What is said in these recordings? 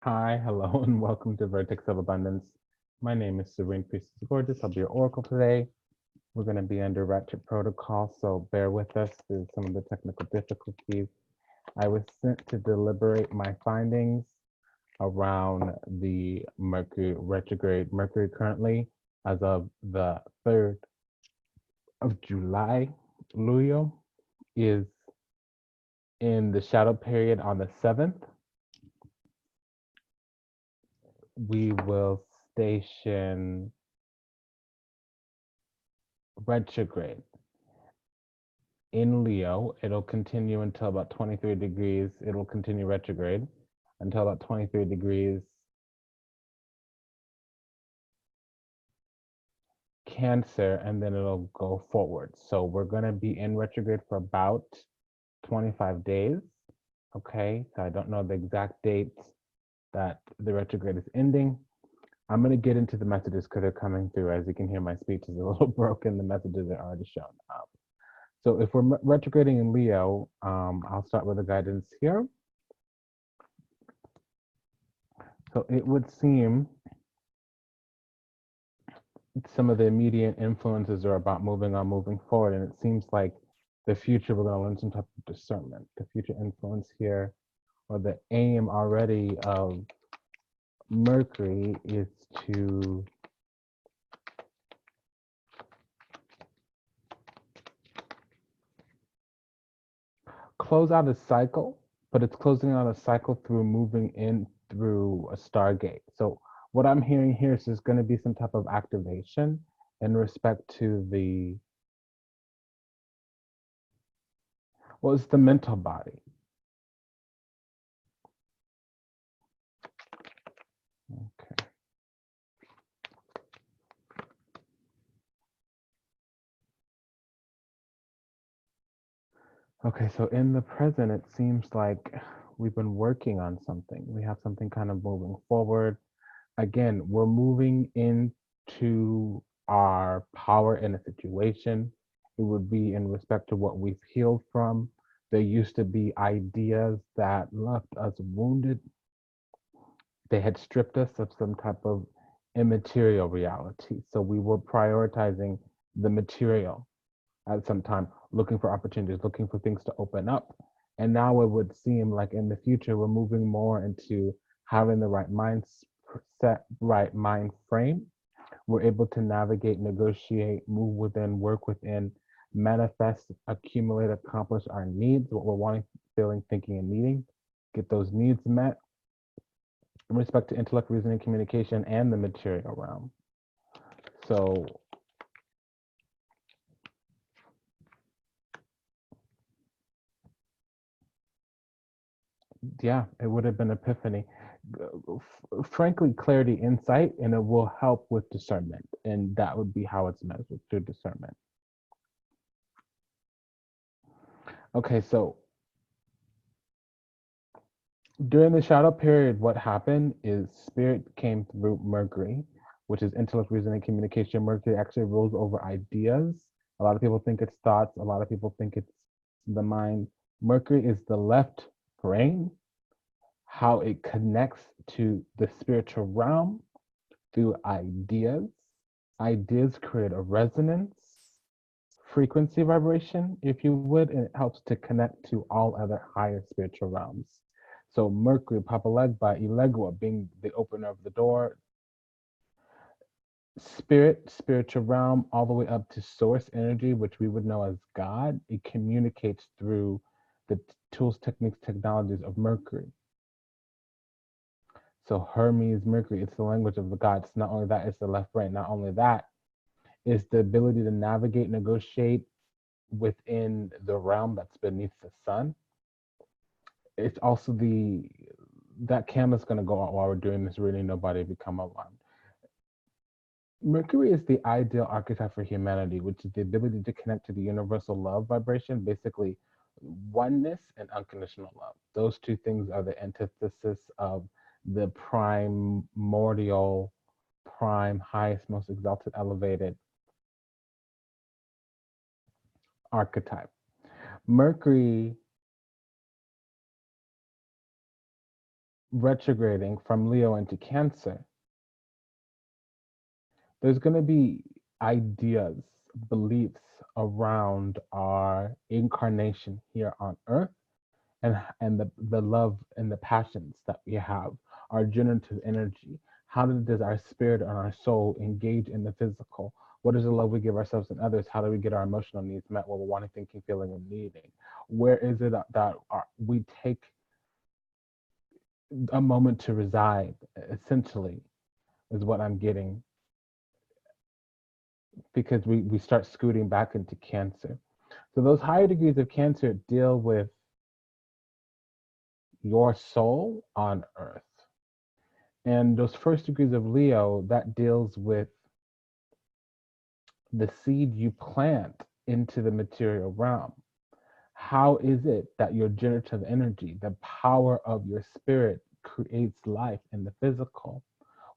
Hi, hello, and welcome to Vertex of Abundance. My name is Serene Priestess Gorgeous. I'll be your oracle today. We're going to be under Ratchet Protocol, so bear with us through some of the technical difficulties. I was sent to deliberate my findings around the Mercury retrograde. Mercury currently, as of the 3rd of July, luglio, is in the shadow period on the 7th. We will station retrograde in Leo. It'll continue until about 23 degrees. It'll continue retrograde until about 23 degrees Cancer, and then it'll go forward. So we're going to be in retrograde for about 25 days. Okay, so I don't know the exact date that the retrograde is ending. I'm going to get into the messages because they're coming through. As you can hear, my speech is a little broken. The messages are already shown up. So if we're retrograding in Leo, I'll start with the guidance here. So it would seem some of the immediate influences are about moving on, moving forward, and it seems like the future we're going to learn some type of discernment. The future influence here, or the aim already of Mercury, is to close out a cycle, but it's closing out a cycle through moving in through a Stargate. So what I'm hearing here is there's going to be some type of activation in respect to the, well, it's the mental body. Okay. Okay, so in the present, it seems like we've been working on something. We have something kind of moving forward. Again, we're moving into our power in a situation. It would be in respect to what we've healed from. There used to be ideas that left us wounded. They had stripped us of some type of immaterial reality. So we were prioritizing the material at some time, looking for opportunities, looking for things to open up. And now it would seem like in the future, we're moving more into having the right mindset, right mind frame. We're able to navigate, negotiate, move within, work within, manifest, accumulate, accomplish our needs, what we're wanting, feeling, thinking, and needing, get those needs met in respect to intellect, reasoning, communication, and the material realm. So yeah, it would have been epiphany. Frankly, clarity, insight, and it will help with discernment. And that would be how it's measured, through discernment. Okay, so during the shadow period, what happened is spirit came through Mercury, which is intellect, reasoning, communication. Mercury actually rules over ideas. A lot of people think it's thoughts. A lot of people think it's the mind. Mercury is the left brain, how it connects to the spiritual realm through ideas. Ideas create a resonance, frequency vibration, if you would, and it helps to connect to all other higher spiritual realms. So Mercury, Papalegba, Elegua being the opener of the door, spirit, spiritual realm, all the way up to source energy, which we would know as God. It communicates through the tools, techniques, technologies of Mercury. So Hermes, Mercury, it's the language of the gods. Not only that, it's the left brain. Not only that, it's the ability to navigate, negotiate within the realm that's beneath the sun. It's also that camera's going to go out while we're doing this reading. Nobody become alarmed. Mercury is the ideal archetype for humanity, which is the ability to connect to the universal love vibration, basically oneness and unconditional love. Those two things are the antithesis of the primordial, prime, highest, most exalted, elevated archetype. Mercury retrograding from Leo into Cancer, there's going to be ideas, beliefs around our incarnation here on Earth, and the love and the passions that we have, our generative energy. How does our spirit and our soul engage in the physical? What is the love we give ourselves and others? How do we get our emotional needs met? What we're wanting, thinking, feeling, and needing? Where is it that we take a moment to reside, essentially, is what I'm getting, because we start scooting back into Cancer. So those higher degrees of Cancer deal with your soul on Earth. And those first degrees of Leo, that deals with the seed you plant into the material realm. How is it that your generative energy, the power of your spirit, creates life in the physical?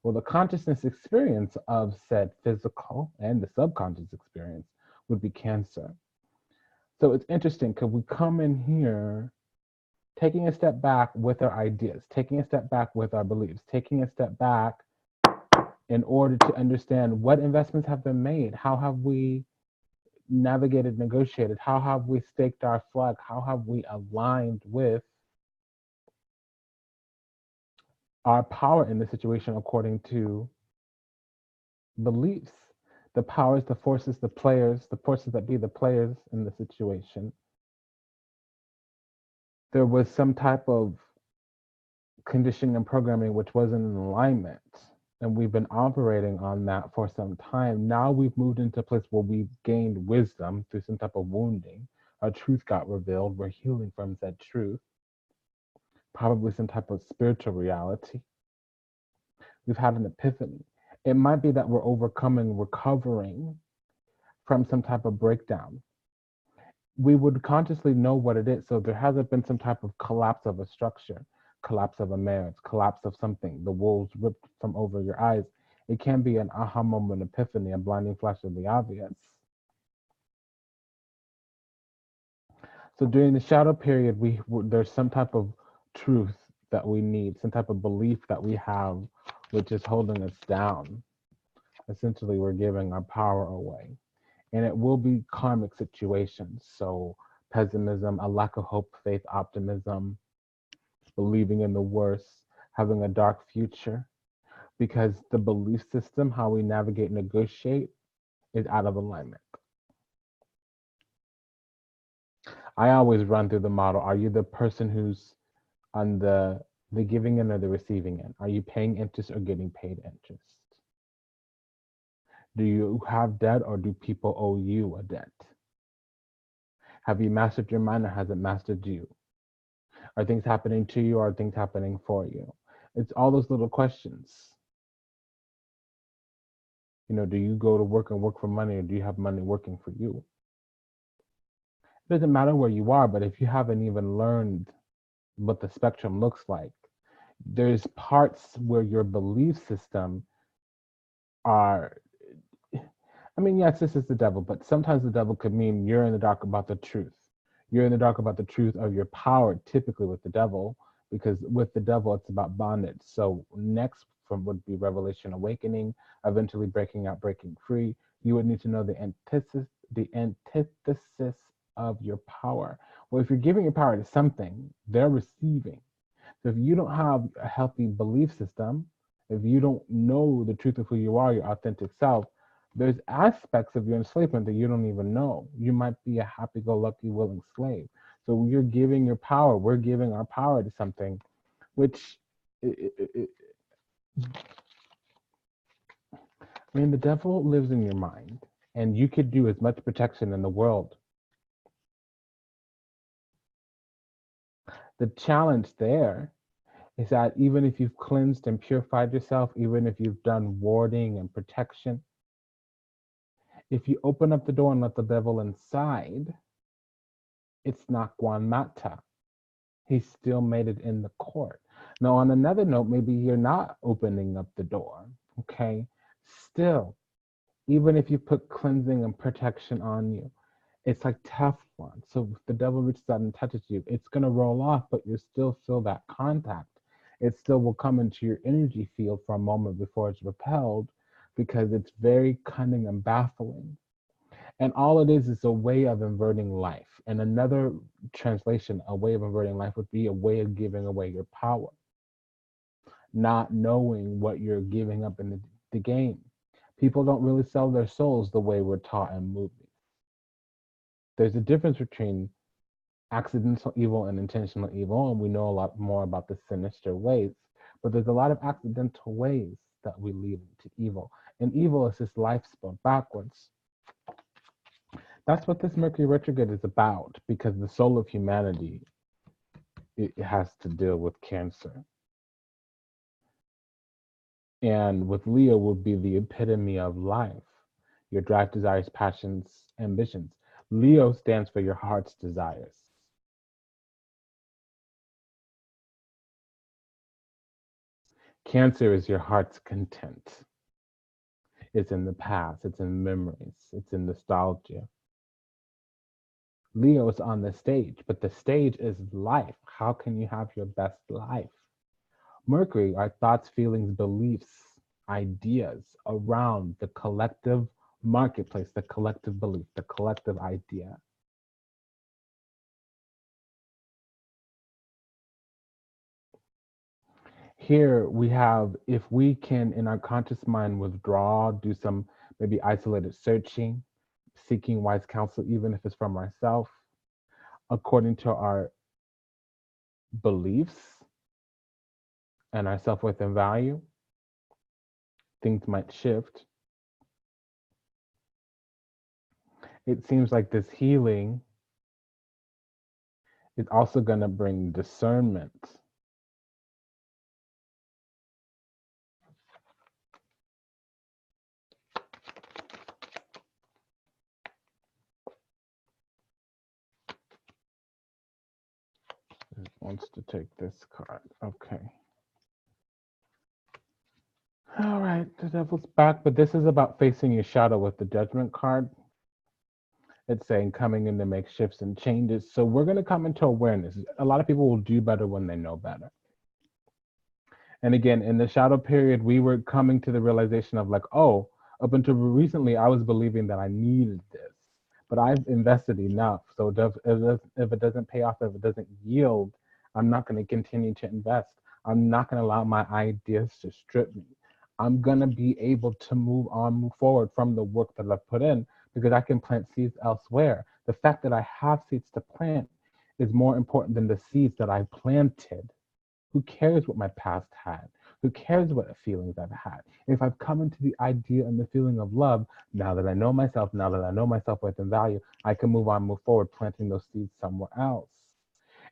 Well, the consciousness experience of said physical and the subconscious experience would be Cancer. So it's interesting because we come in here taking a step back with our ideas, taking a step back with our beliefs, taking a step back in order to understand what investments have been made, how have we navigated, negotiated, how have we staked our flag, how have we aligned with our power in the situation according to beliefs, the powers, the forces, the players, the forces that be the players in the situation. There was some type of conditioning and programming which wasn't in alignment. And we've been operating on that for some time. Now we've moved into a place where we've gained wisdom through some type of wounding. Our truth got revealed. We're healing from said truth, probably some type of spiritual reality. We've had an epiphany. It might be that we're overcoming, recovering from some type of breakdown. We would consciously know what it is. So there hasn't been some type of collapse of a structure, collapse of a marriage, collapse of something, the wolves ripped from over your eyes. It can be an aha moment, epiphany, a blinding flash of the obvious. So during the shadow period, there's some type of truth that we need, some type of belief that we have, which is holding us down. Essentially, we're giving our power away. And it will be karmic situations. So pessimism, a lack of hope, faith, optimism, believing in the worst, having a dark future, because the belief system, how we navigate, negotiate, is out of alignment. I always run through the model. Are you the person who's on the giving end or the receiving end? Are you paying interest or getting paid interest? Do you have debt or do people owe you a debt? Have you mastered your mind or has it mastered you? Are things happening to you or are things happening for you? It's all those little questions. You know, do you go to work and work for money or do you have money working for you? It doesn't matter where you are, but if you haven't even learned what the spectrum looks like, there's parts where your belief system are, I mean, yes, this is the devil, but sometimes the devil could mean you're in the dark about the truth. You're in the dark about the truth of your power, typically with the devil, because with the devil, it's about bondage. So next from would be revelation awakening, eventually breaking out, breaking free. You would need to know the antithesis of your power. Well, if you're giving your power to something, they're receiving. So if you don't have a healthy belief system, if you don't know the truth of who you are, your authentic self, there's aspects of your enslavement that you don't even know. You might be a happy-go-lucky, willing slave. So you're giving your power. We're giving our power to something, which, I mean, the devil lives in your mind, and you could do as much protection in the world. The challenge there is that even if you've cleansed and purified yourself, even if you've done warding and protection, if you open up the door and let the devil inside, it's not Guan Mata. He still made it in the court. Now, on another note, maybe you're not opening up the door, okay? Still, even if you put cleansing and protection on you, it's like Teflon. So if the devil reaches out and touches you, it's going to roll off, but you still feel that contact. It still will come into your energy field for a moment before it's repelled because it's very cunning and baffling. And all it is a way of inverting life. And another translation, a way of inverting life, would be a way of giving away your power, not knowing what you're giving up in the game. People don't really sell their souls the way we're taught in movies. There's a difference between accidental evil and intentional evil, and we know a lot more about the sinister ways, but there's a lot of accidental ways that we lead into evil. And evil is just life spelled backwards. That's what this Mercury retrograde is about, because the soul of humanity, it has to deal with Cancer. And with Leo would be the epitome of life, your drive, desires, passions, ambitions. Leo stands for your heart's desires. Cancer is your heart's content. It's in the past, it's in memories, it's in nostalgia. Leo is on the stage, but the stage is life. How can you have your best life? Mercury are thoughts, feelings, beliefs, ideas around the collective marketplace, the collective belief, the collective idea. Here we have, if we can in our conscious mind withdraw, do some maybe isolated searching, seeking wise counsel, even if it's from ourselves, according to our beliefs and our self-worth and value, things might shift. It seems like this healing is also going to bring discernment. It wants to take this card. Okay. All right, the devil's back, but this is about facing your shadow with the judgment card. It's saying coming in to make shifts and changes. So we're going to come into awareness. A lot of people will do better when they know better. And again, in the shadow period, we were coming to the realization of like, oh, up until recently, I was believing that I needed this, but I've invested enough. So if it doesn't pay off, if it doesn't yield, I'm not going to continue to invest. I'm not going to allow my ideas to strip me. I'm going to be able to move on, move forward from the work that I've put in because I can plant seeds elsewhere. The fact that I have seeds to plant is more important than the seeds that I planted. Who cares what my past had? Who cares what feelings I've had? If I've come into the idea and the feeling of love, now that I know myself, now that I know my self-worth and value, I can move on, move forward, planting those seeds somewhere else.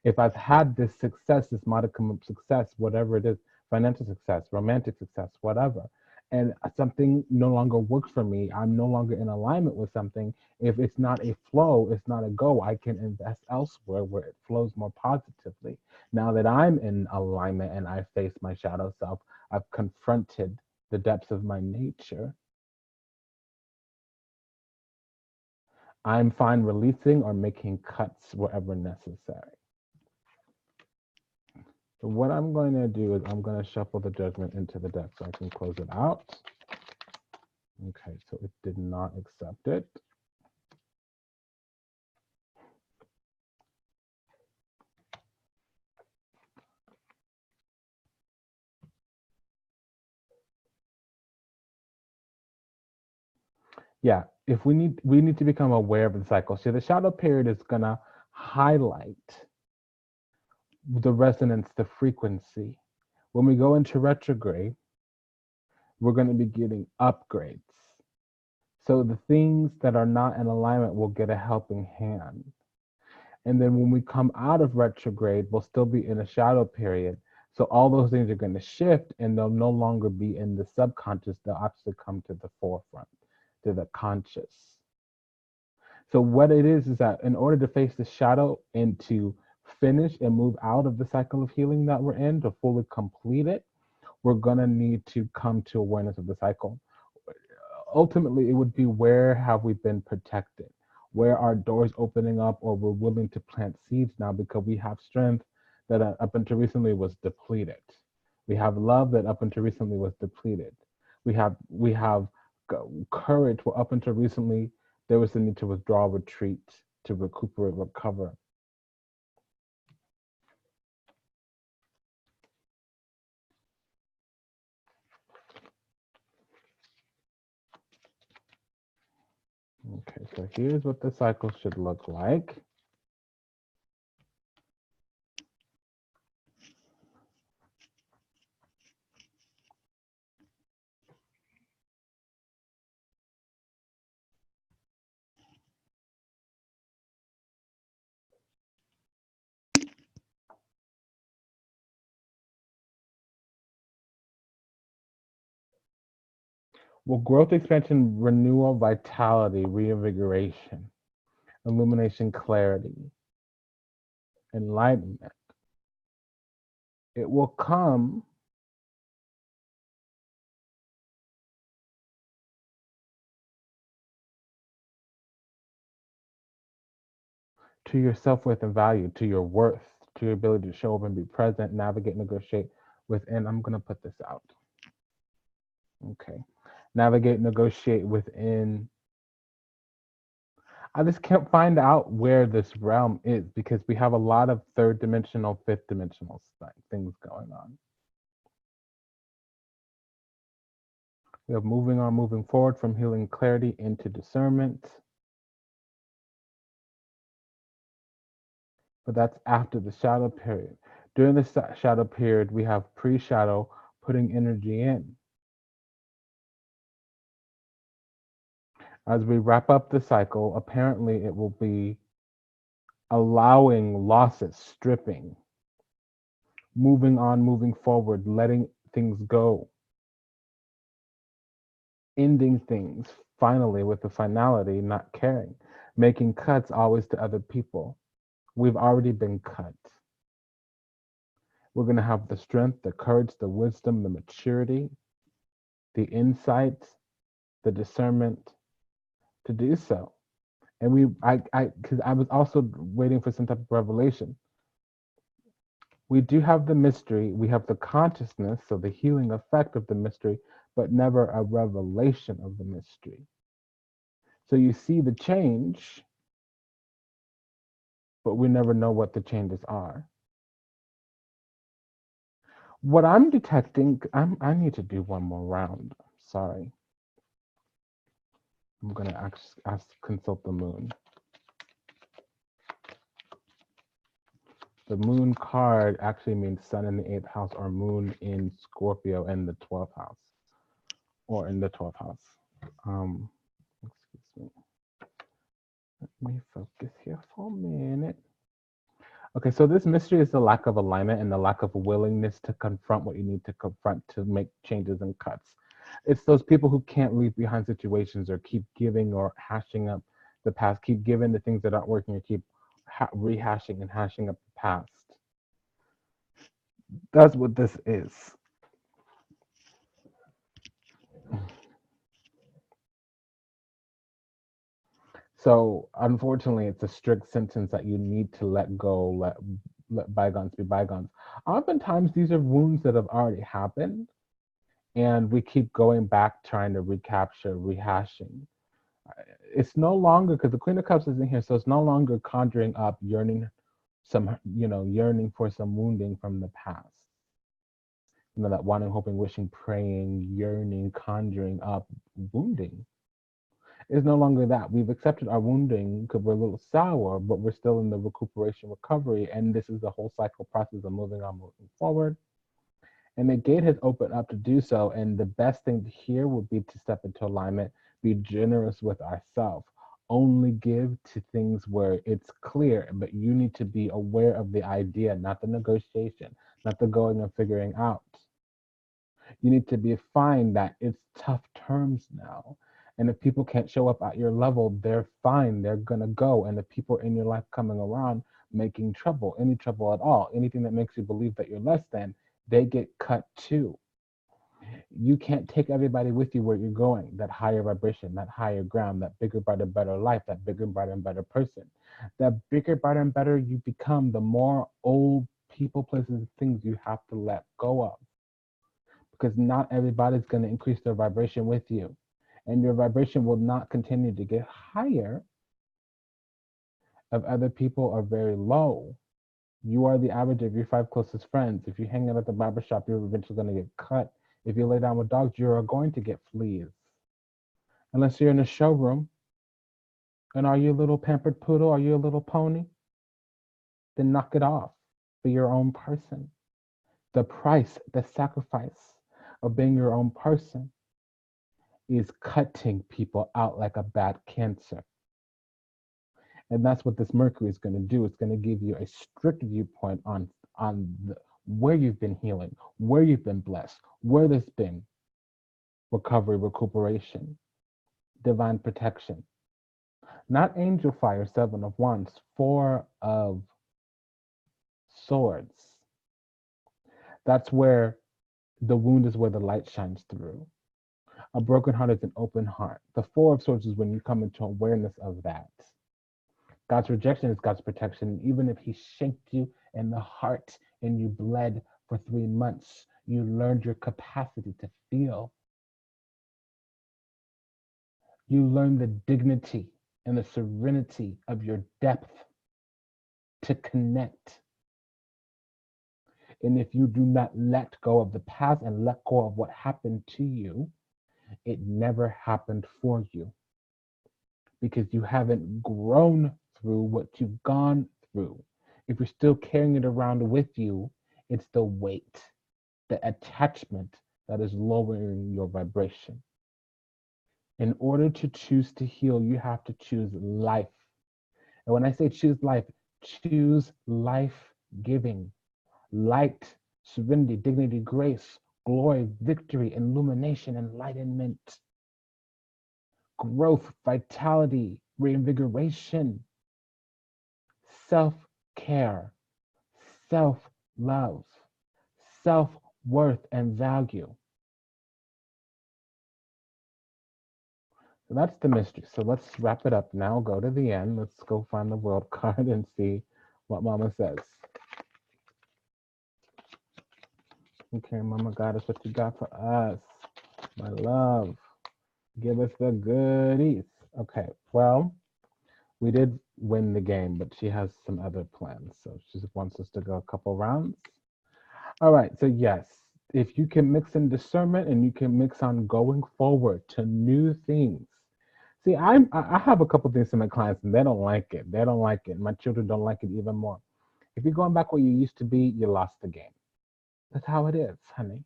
If I've had this success, this modicum of success, whatever it is, financial success, romantic success, whatever, and something no longer works for me, I'm no longer in alignment with something. If it's not a flow, it's not a go, I can invest elsewhere where it flows more positively. Now that I'm in alignment and I face my shadow self, I've confronted the depths of my nature. I'm fine releasing or making cuts wherever necessary. So what I'm going to do is I'm going to shuffle the judgment into the deck so I can close it out. Okay, so it did not accept it. Yeah, if we need to become aware of the cycle. So the shadow period is going to highlight the resonance, the frequency. When we go into retrograde, we're going to be getting upgrades. So the things that are not in alignment will get a helping hand. And then when we come out of retrograde, we'll still be in a shadow period. So all those things are going to shift and they'll no longer be in the subconscious. They'll actually come to the forefront, to the conscious. So what it is that in order to face the shadow and to finish and move out of the cycle of healing that we're in, to fully complete it, we're going to need to come to awareness of the cycle. Ultimately, it would be where have we been protected? Where are doors opening up or we're willing to plant seeds now because we have strength that up until recently was depleted. We have love that up until recently was depleted. We have courage where up until recently there was the need to withdraw, retreat, to recuperate, recover. Okay, so here's what the cycle should look like. Well, growth, expansion, renewal, vitality, reinvigoration, illumination, clarity, enlightenment. It will come to your self-worth and value, to your worth, to your ability to show up and be present, navigate, negotiate within. I'm going to put this out. Okay. Navigate, negotiate within. I just can't find out where this realm is because we have a lot of third dimensional, fifth dimensional things going on. We have moving on, moving forward from healing clarity into discernment. But that's after the shadow period. During the shadow period, we have pre-shadow, putting energy in. As we wrap up the cycle, apparently it will be allowing losses, stripping, moving on, moving forward, letting things go, ending things finally with the finality, not caring, making cuts always to other people. We've already been cut. We're going to have the strength, the courage, the wisdom, the maturity, the insight, the discernment to do so. And because I was also waiting for some type of revelation. We do have the mystery, we have the consciousness, so the healing effect of the mystery, but never a revelation of the mystery. So you see the change, but we never know what the changes are. What I'm detecting, I need to do one more round. Sorry. I'm going to consult the moon. The moon card actually means sun in the 8th house or moon in Scorpio in the 12th house or in the 12th house. Excuse me. Let me focus here for a minute. Okay, so this mystery is the lack of alignment and the lack of willingness to confront what you need to confront to make changes and cuts. It's those people who can't leave behind situations or keep giving or hashing up the past, keep giving the things that aren't working or keep rehashing and hashing up the past. That's what this is. So unfortunately, it's a strict sentence that you need to let go, let bygones be bygones. Oftentimes, these are wounds that have already happened, and we keep going back trying to recapture, rehashing. It's no longer because the Queen of Cups isn't here, so it's no longer conjuring up yearning, yearning for some wounding from the past. That wanting, hoping, wishing, praying, yearning, conjuring up wounding. Is no longer that. We've accepted our wounding because we're a little sour, but we're still in the recuperation recovery. And this is the whole cycle process of moving on, moving forward. And the gate has opened up to do so. And the best thing here would be to step into alignment, be generous with ourselves, only give to things where it's clear, but you need to be aware of the idea, not the negotiation, not the going and figuring out. You need to be fine that it's tough terms now. And if people can't show up at your level, they're fine. They're going to go. And the people in your life coming around making trouble, any trouble at all, anything that makes you believe that you're less than, they get cut too. You can't take everybody with you where you're going, that higher vibration, that higher ground, that bigger, brighter, better life, that bigger, brighter, and better person. That bigger, brighter, and better you become, the more old people, places, things you have to let go of. because not everybody's going to increase their vibration with you. And your vibration will not continue to get higher if other people are very low. You are the average of your 5 closest friends. If you hang out at the barbershop, you're eventually going to get cut. If you lay down with dogs, you're going to get fleas. Unless you're in a showroom. And are you a little pampered poodle? Are you a little pony? Then knock it off. Be your own person. The price, the sacrifice of being your own person is cutting people out like a bad cancer. And that's what this Mercury is going to do. It's going to give you a strict viewpoint on where you've been healing, where you've been blessed, where there's been recovery, recuperation, divine protection. Not angel fire, 7 of wands, 4 of swords. That's where the wound is where the light shines through. A broken heart is an open heart. The 4 of swords is when you come into awareness of that. God's rejection is God's protection. Even if he shanked you in the heart and you bled for 3 months, you learned your capacity to feel. You learned the dignity and the serenity of your depth to connect. And if you do not let go of the past and let go of what happened to you, it never happened for you. Because you haven't grown through what you've gone through. If you're still carrying it around with you, it's the weight, the attachment that is lowering your vibration. In order to choose to heal, you have to choose life. And when I say choose life giving, light, serenity, dignity, grace, glory, victory, illumination, enlightenment, growth, vitality, reinvigoration, self-care, self-love, self-worth, and value. So that's the mystery. So let's wrap it up now. Go to the end. Let's go find the world card and see what Mama says. Okay, Mama Goddess, what you got for us? My love. Give us the goodies. Okay, well, we did win the game, but she has some other plans. So she wants us to go a couple rounds. All right, so yes, if you can mix in discernment and you can mix on going forward to new things. See, I have a couple things to my clients and they don't like it. They don't like it. My children don't like it even more. If you're going back where you used to be, you lost the game. That's how it is, honey.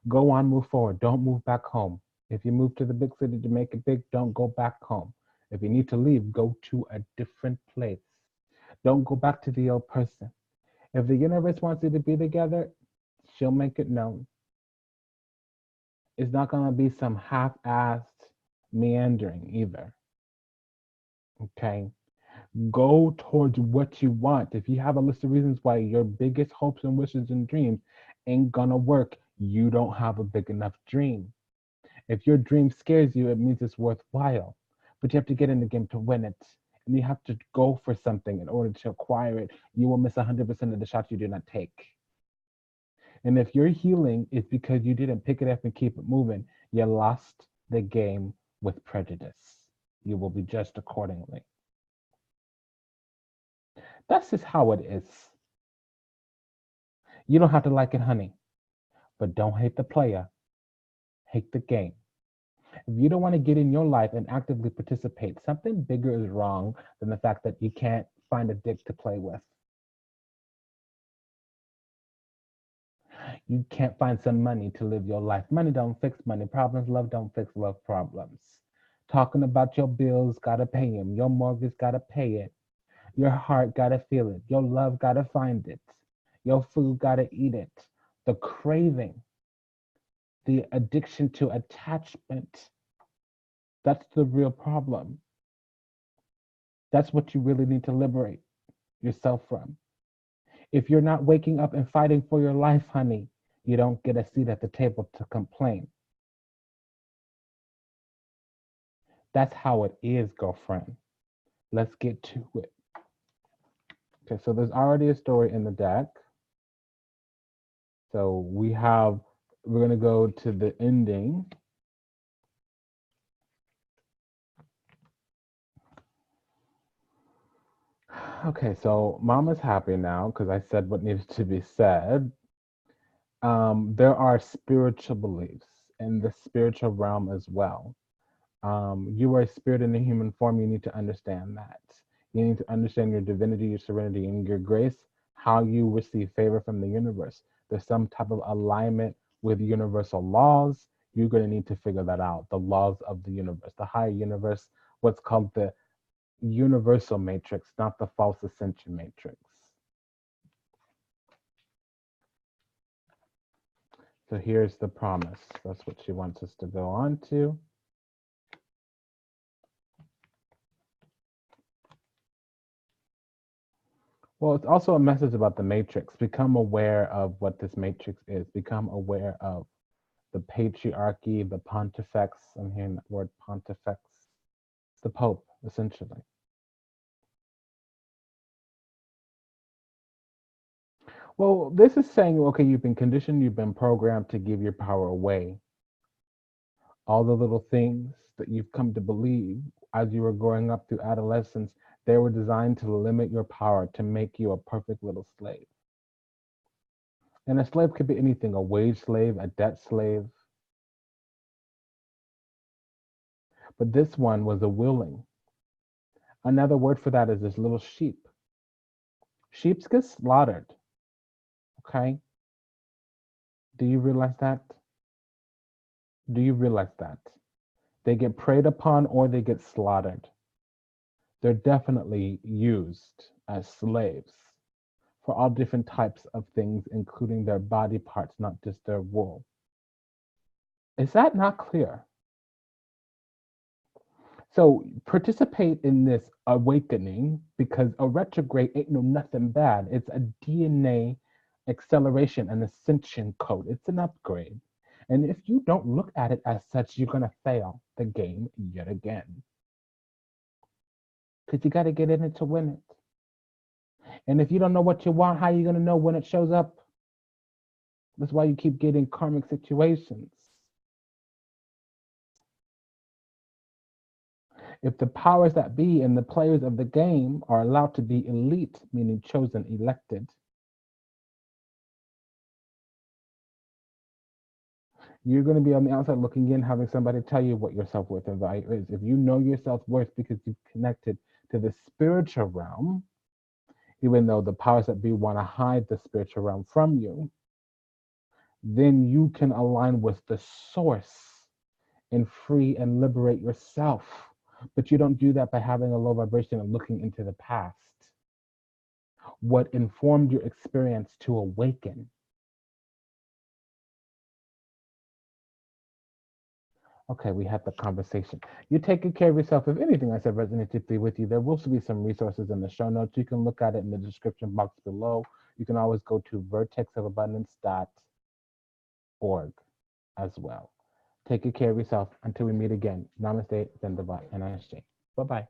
Go on, move forward. Don't move back home. If you move to the big city to make it big, don't go back home. If you need to leave, go to a different place. Don't go back to the old person. If the universe wants you to be together, she'll make it known. It's not going to be some half-assed meandering either. Okay? Go towards what you want. If you have a list of reasons why your biggest hopes and wishes and dreams ain't gonna work, you don't have a big enough dream. If your dream scares you, it means it's worthwhile. But you have to get in the game to win it. And you have to go for something in order to acquire it. You will miss 100% of the shots you do not take. And if your healing is because you didn't pick it up and keep it moving, you lost the game with prejudice. You will be judged accordingly. That's just how it is. You don't have to like it, honey, but don't hate the player, hate the game. If you don't want to get in your life and actively participate, something bigger is wrong than the fact that you can't find a dick to play with. You can't find some money to live your life. Money don't fix money problems. Love don't fix love problems. Talking about your bills, gotta pay them. Your mortgage, gotta pay it. Your heart, gotta feel it. Your love, gotta find it. Your food, gotta eat it. The craving, the addiction to attachment, that's the real problem. That's what you really need to liberate yourself from. If you're not waking up and fighting for your life, honey, you don't get a seat at the table to complain. That's how it is, girlfriend. Let's get to it. Okay, so there's already a story in the deck. So we have we're going to go to the ending. Okay, so Mama's happy now because I said what needed to be said. There are spiritual beliefs in the spiritual realm as well. You are a spirit in a human form. You need to understand that. You need to understand your divinity, your serenity, and your grace, how you receive favor from the universe. There's some type of alignment with universal laws. You're going to need to figure that out. The laws of the universe, the higher universe, what's called the universal matrix, not the false ascension matrix. So here's the promise. That's what she wants us to go on to. Well, it's also a message about the matrix. Become aware of what this matrix is. Become aware of the patriarchy, the pontifex. I'm hearing that word pontifex. The Pope, essentially. Well, this is saying, okay, you've been conditioned, you've been programmed to give your power away. All the little things that you've come to believe as you were growing up through adolescence, they were designed to limit your power, to make you a perfect little slave. And a slave could be anything, a wage slave, a debt slave. But this one was a willing. Another word for that is this little sheep. Sheep get slaughtered. Okay? Do you realize that? Do you realize that? They get preyed upon or they get slaughtered. They're definitely used as slaves for all different types of things, including their body parts, not just their wool. Is that not clear? So participate in this awakening because a retrograde ain't no nothing bad. It's a DNA acceleration and ascension code. It's an upgrade. And if you don't look at it as such, you're going to fail the game yet again. Because you got to get in it to win it. And if you don't know what you want, how are you going to know when it shows up? That's why you keep getting karmic situations. If the powers that be and the players of the game are allowed to be elite, meaning chosen, elected, you're going to be on the outside looking in, having somebody tell you what your self-worth and value is. If you know your self-worth because you've connected to the spiritual realm, even though the powers that be want to hide the spiritual realm from you, then you can align with the source and free and liberate yourself. But you don't do that by having a low vibration and looking into the past. What informed your experience to awaken? Okay, we had the conversation. You're taking care of yourself. If anything I said resonated deeply with you, there will be some resources in the show notes. You can look at it in the description box below. You can always go to vertexofabundance.org as well. Take good care of yourself until we meet again. Namaste, Zendava, and Ashe. Bye-bye.